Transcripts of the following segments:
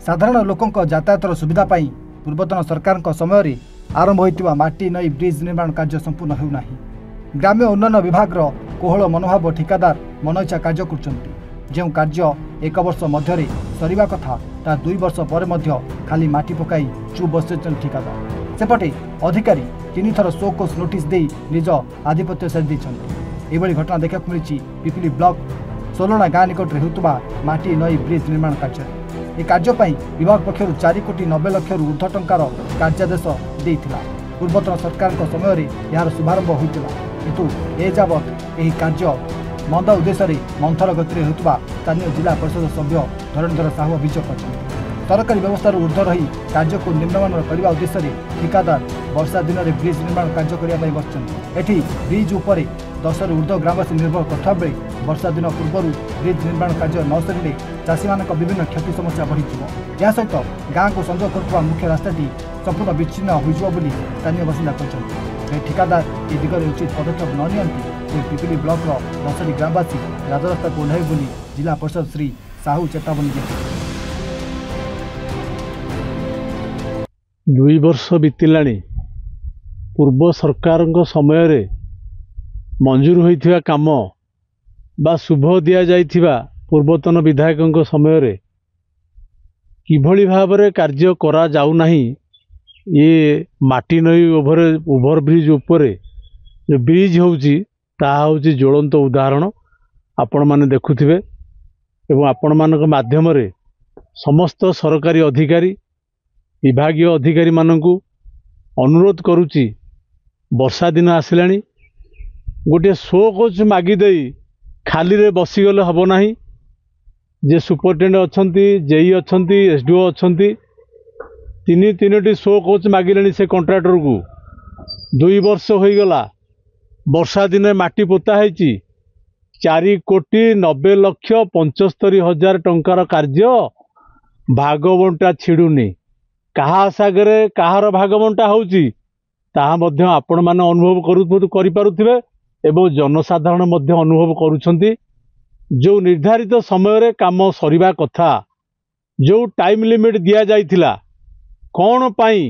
साधारण लोकंक यातायातर सुविधा पाई पूर्वतन सरकार समय आरंभ होइतिबा माटी नई ब्रिज निर्माण कार्य संपूर्ण हेउना। ग्राम्य उन्नयन विभाग कोहल मनोभाव ठिकादार मनइच्छा कार्य कर जो कार्य एक वर्ष मध्य सरीबा कथा ता 2 वर्ष पर मध्य खाली माटी पकाई चुप बस ठिकादार सेपटे अधिकारी 3 थर शो कोस नोटिस दे निज आधिपत्य सारी एभली घटना देखा मिली पिपिली ब्लॉक सोलोना गाँ निकट में होता माटी नई ब्रिज निर्माण कार्य। यह कार्य विभाग पक्षर 4 कोटी 90 लाख ऊर्ध्व टंकार कार्यादेश देता पूर्वतन सरकार समय यार शुभारंभ होता किंतु एजावत यह कार्य मंद उद्देश्य मंथर गति होता स्थानीय जिला परिषद सभ्य धरणीधर साहू अभियोग कर सरकारी व्यवस्था ऊर्ध्व रही कार्य को निम्नमान करने उद्देश्य ठिकादार वर्षा दिन में ब्रिज निर्माण कार्य करने बसती ब्रिज उपर 10 ऊर्ध्व ग्रामवासी निर्भर करता बेले वर्षा दिन पूर्व ब्रिज निर्माण कार्य न सरिले चाषी मान विभिन्न क्षति समस्या बढ़ी यह सहित गाँ को संजोग कर मुख्य रास्ताटी संपूर्ण विच्छिन्न हो स्थानीय बासिंदा कहते ठिकादार ए दिगरे उचित पदक्षेप न नियंती पिपिली ब्लॉक 10 ग्रामवासी राजरास्ता को ओह्लाइबे बोली जिला परिषद श्री साहू चेतावनी देते। 2 वर्ष बीतिलाणी पूर्व सरकार समय मंजूर होइथिबा काम बा शुभ दिया जाइथिबा पूर्वतन विधायकों समय किभली भाव में कार्य करा जाऊ नहीं। ये माटी नई ओभर ब्रिज उपर जो ब्रिज होउची ताहा होउची ज्वलंत उदाहरण आपण माने देखुथिबे एवं आपण मानक माध्यम रे समस्त सरकारी अधिकारी विभागीय अधिकारी मानकू अनुरोध करुची वर्षा दिन आसिलाणी गोटे शो कोच मागिदे खाली रे बसीगले हम ना जे सुपरिटेडेंट अच्छा जेई अच्छा एसडीओ अच्छा 3 शो कोच मागिले से कंट्राक्टर को 2 वर्ष हो गला वर्षा दिन माटी पोता है 4 कोटी 90 लक्ष 75,000 टंकार कार्य भागबंटा छिड़ुनी कहा सागरे कहार भागबंटा होउची ताहा मध्य आपण माने अनुभव करुथिबे एवं जनसाधारण मध्य अनुभव करुछंती। जो निर्धारित समय रे काम सरीबा कथा जो टाइम लिमिट दिया जाइथिला कौन पाई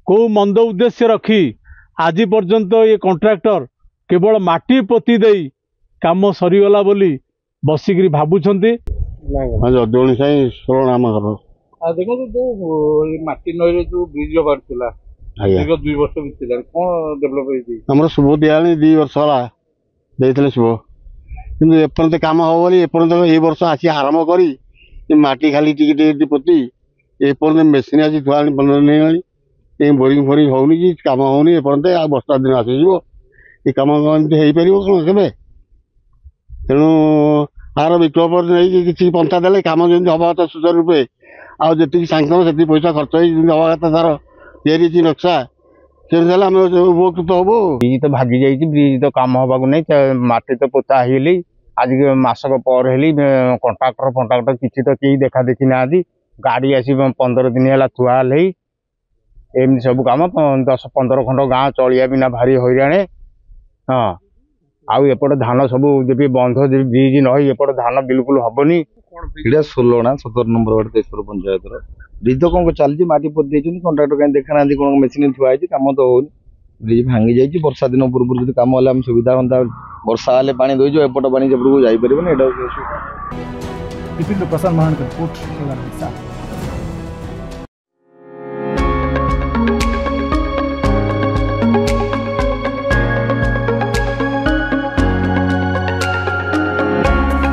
को मंद उद्देश्य रखी आज पर्यंत ये कॉन्ट्रैक्टर केवल माटी पोती देई काम सरीगला बोली बसिकरी भाबुछंती। जदोणी साई सोना मगर देखो जो माटी नई जो ब्रिज बारथिला 2 वर्ष बीतला कोन डेवलप होई हमर शुभ दियानी 2 वर्ष होला देइतले शुभ किंतु एपर्यंत काम हो बोली एपर्यंत ए वर्ष आसी आरंभ करी माटी खाली टिके पोती एपर्यंत मेसीन आसी थुआनी बंद नहीं वाली बोरिंग फोरिंग होनी कि काम होनी एपर्यंत आ वर्षा दिन आसीजिवो ये काम एमती हो पार कौन केवे तेणु आर विकल्प नहीं किसी पंथा देले काम जमी हवा कथा सुचारू रूपे आती सांसन से पैसा खर्च हवा कथा तार तैयारी नक्शा उपकृत हम ब्रिज तो भागी जाइए ब्रिज तो काम हवा नहीं माटी तो पोता है आज मासक पर कंट्राक्टर फंट्राक्टर किसी तो कहीं देखा देखी ना गाड़ी आसी 15 दिन है थुआल एमती सब कम 10-15 खंड गाँ चलिया बिना भारी हईराणे। हाँ आउट धान सब जब बंध ब्रिज न एपट धान बिल्कुल हेनी इटा 16 17 number ward Tezpur panchayat bridge तो कौन चलती माटी पोती कंट्राक्टर कहीं देखा ना कौन मेसीन थुआई कम तो होनी ब्रिज भांगी जाइए वर्षा दिन पूर्व जो कम है सुविधा हाँ वर्षा हेल्ले पानी दे एपट पानी जब जापर प्रशांत महान रिपोर्ट।